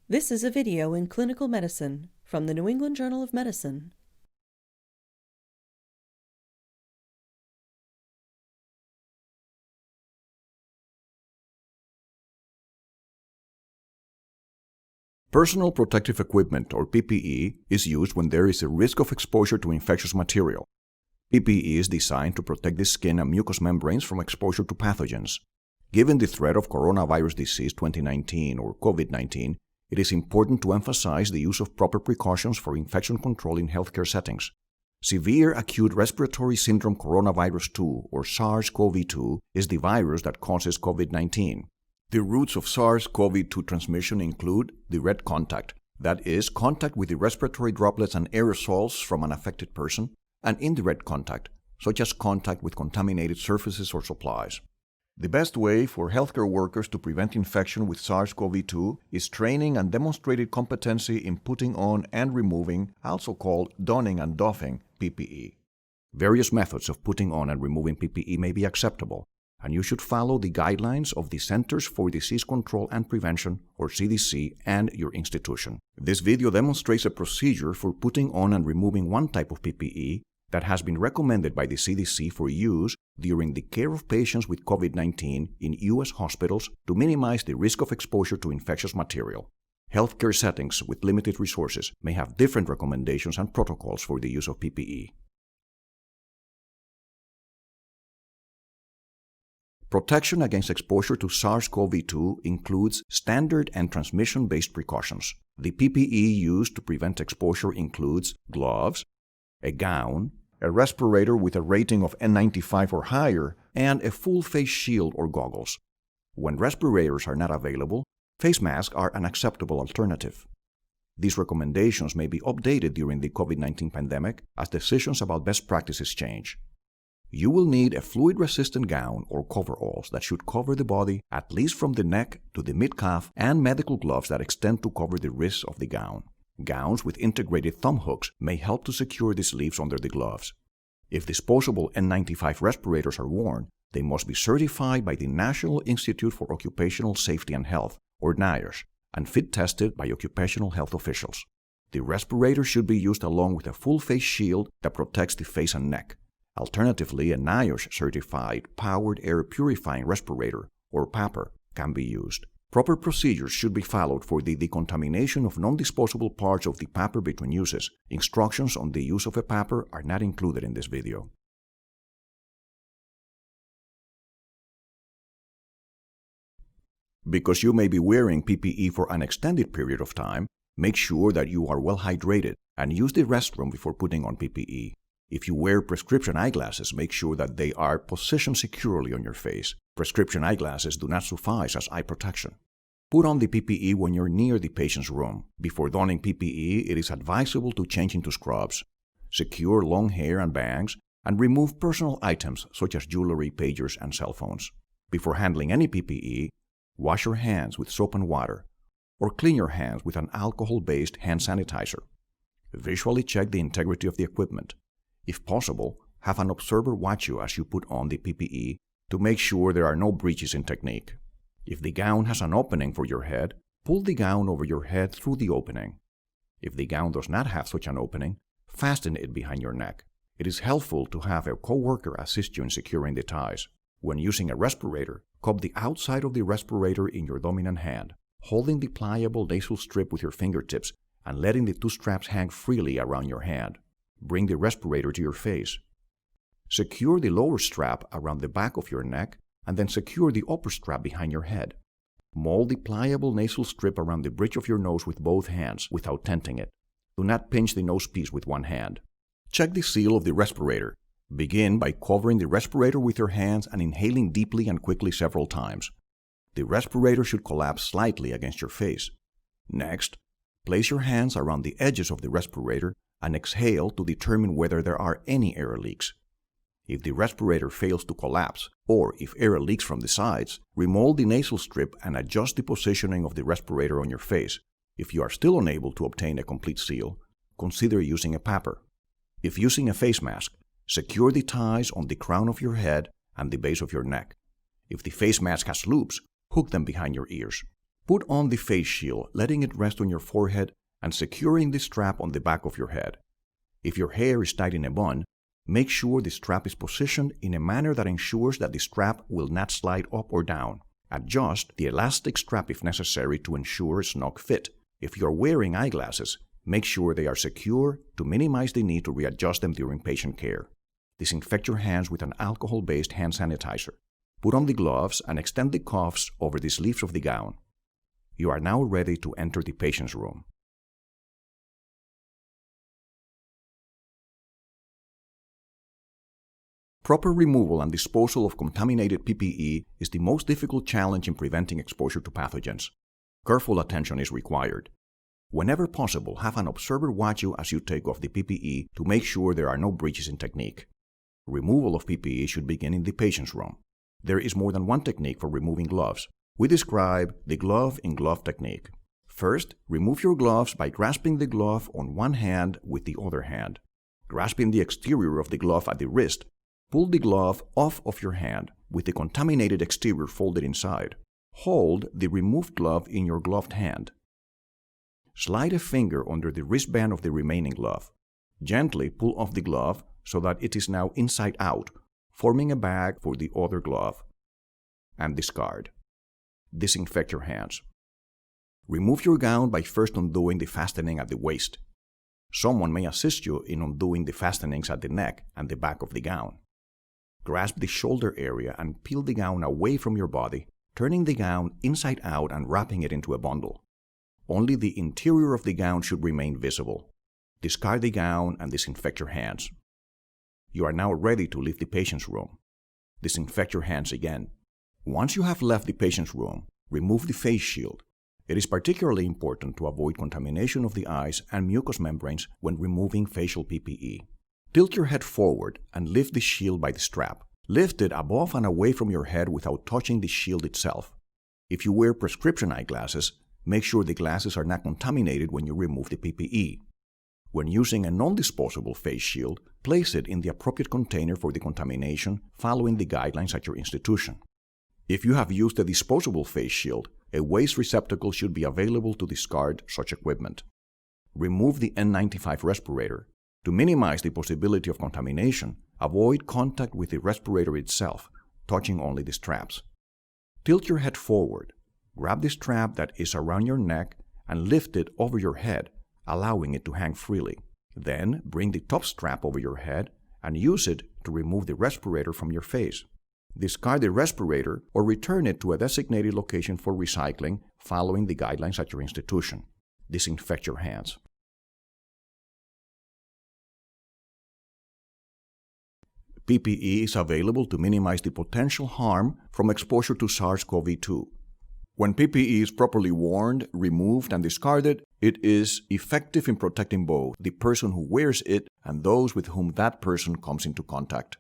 This is a video in clinical medicine from the New England Journal of Medicine. Personal protective equipment, or PPE, is used when there is a risk of exposure to infectious material. PPE is designed to protect the skin and mucous membranes from exposure to pathogens. Given the threat of coronavirus disease 2019 or COVID-19, it is important to emphasize the use of proper precautions for infection control in healthcare settings. Severe acute respiratory syndrome coronavirus 2, or SARS-CoV-2, is the virus that causes COVID-19. The routes of SARS-CoV-2 transmission include direct contact, that is, contact with the respiratory droplets and aerosols from an affected person, and indirect contact, such as contact with contaminated surfaces or supplies. The best way for healthcare workers to prevent infection with SARS-CoV-2 is training and demonstrated competency in putting on and removing, also called donning and doffing, PPE. Various methods of putting on and removing PPE may be acceptable, and you should follow the guidelines of the Centers for Disease Control and Prevention, or CDC, and your institution. This video demonstrates a procedure for putting on and removing one type of PPE that has been recommended by the CDC for use during the care of patients with COVID-19 in U.S. hospitals to minimize the risk of exposure to infectious material. Healthcare settings with limited resources may have different recommendations and protocols for the use of PPE. Protection against exposure to SARS-CoV-2 includes standard and transmission-based precautions. The PPE used to prevent exposure includes gloves, a gown, a respirator with a rating of N95 or higher, and a full face shield or goggles. When respirators are not available, face masks are an acceptable alternative. These recommendations may be updated during the COVID-19 pandemic as decisions about best practices change. You will need a fluid-resistant gown or coveralls that should cover the body at least from the neck to the mid-calf, and medical gloves that extend to cover the wrists of the gown. Gowns with integrated thumb hooks may help to secure the sleeves under the gloves. If disposable N95 respirators are worn, they must be certified by the National Institute for Occupational Safety and Health, or NIOSH, and fit-tested by occupational health officials. The respirator should be used along with a full face shield that protects the face and neck. Alternatively, a NIOSH-certified powered air purifying respirator, or PAPR, can be used. Proper procedures should be followed for the decontamination of non-disposable parts of the PAPR between uses. Instructions on the use of a PAPR are not included in this video. Because you may be wearing PPE for an extended period of time, make sure that you are well hydrated and use the restroom before putting on PPE. If you wear prescription eyeglasses, make sure that they are positioned securely on your face. Prescription eyeglasses do not suffice as eye protection. Put on the PPE when you're near the patient's room. Before donning PPE, it is advisable to change into scrubs, secure long hair and bangs, and remove personal items such as jewelry, pagers, and cell phones. Before handling any PPE, wash your hands with soap and water, or clean your hands with an alcohol-based hand sanitizer. Visually check the integrity of the equipment. If possible, have an observer watch you as you put on the PPE to make sure there are no breaches in technique. If the gown has an opening for your head, pull the gown over your head through the opening. If the gown does not have such an opening, fasten it behind your neck. It is helpful to have a coworker assist you in securing the ties. When using a respirator, cup the outside of the respirator in your dominant hand, holding the pliable nasal strip with your fingertips and letting the two straps hang freely around your hand. Bring the respirator to your face. Secure the lower strap around the back of your neck and then secure the upper strap behind your head. Mold the pliable nasal strip around the bridge of your nose with both hands without tenting it. Do not pinch the nose piece with one hand. Check the seal of the respirator. Begin by covering the respirator with your hands and inhaling deeply and quickly several times. The respirator should collapse slightly against your face. Next, place your hands around the edges of the respirator and exhale to determine whether there are any air leaks. If the respirator fails to collapse, or if air leaks from the sides, remold the nasal strip and adjust the positioning of the respirator on your face. If you are still unable to obtain a complete seal, consider using a PAPR. If using a face mask, secure the ties on the crown of your head and the base of your neck. If the face mask has loops, hook them behind your ears. Put on the face shield, letting it rest on your forehead and securing the strap on the back of your head. If your hair is tied in a bun, make sure the strap is positioned in a manner that ensures that the strap will not slide up or down. Adjust the elastic strap if necessary to ensure a snug fit. If you are wearing eyeglasses, make sure they are secure to minimize the need to readjust them during patient care. Disinfect your hands with an alcohol-based hand sanitizer. Put on the gloves and extend the cuffs over the sleeves of the gown. You are now ready to enter the patient's room. Proper removal and disposal of contaminated PPE is the most difficult challenge in preventing exposure to pathogens. Careful attention is required. Whenever possible, have an observer watch you as you take off the PPE to make sure there are no breaches in technique. Removal of PPE should begin in the patient's room. There is more than one technique for removing gloves. We describe the glove-in-glove technique. First, remove your gloves by grasping the glove on one hand with the other hand. Grasping the exterior of the glove at the wrist, pull the glove off of your hand with the contaminated exterior folded inside. Hold the removed glove in your gloved hand. Slide a finger under the wristband of the remaining glove. Gently pull off the glove so that it is now inside out, forming a bag for the other glove. And discard. Disinfect your hands. Remove your gown by first undoing the fastening at the waist. Someone may assist you in undoing the fastenings at the neck and the back of the gown. Grasp the shoulder area and peel the gown away from your body, turning the gown inside out and wrapping it into a bundle. Only the interior of the gown should remain visible. Discard the gown and disinfect your hands. You are now ready to leave the patient's room. Disinfect your hands again. Once you have left the patient's room, remove the face shield. It is particularly important to avoid contamination of the eyes and mucous membranes when removing facial PPE. Tilt your head forward and lift the shield by the strap. Lift it above and away from your head without touching the shield itself. If you wear prescription eyeglasses, make sure the glasses are not contaminated when you remove the PPE. When using a non-disposable face shield, place it in the appropriate container for the contamination following the guidelines at your institution. If you have used a disposable face shield, a waste receptacle should be available to discard such equipment. Remove the N95 respirator. To minimize the possibility of contamination, avoid contact with the respirator itself, touching only the straps. Tilt your head forward. Grab the strap that is around your neck and lift it over your head, allowing it to hang freely. Then bring the top strap over your head and use it to remove the respirator from your face. Discard the respirator or return it to a designated location for recycling following the guidelines at your institution. Disinfect your hands. PPE is available to minimize the potential harm from exposure to SARS-CoV-2. When PPE is properly worn, removed, and discarded, it is effective in protecting both the person who wears it and those with whom that person comes into contact.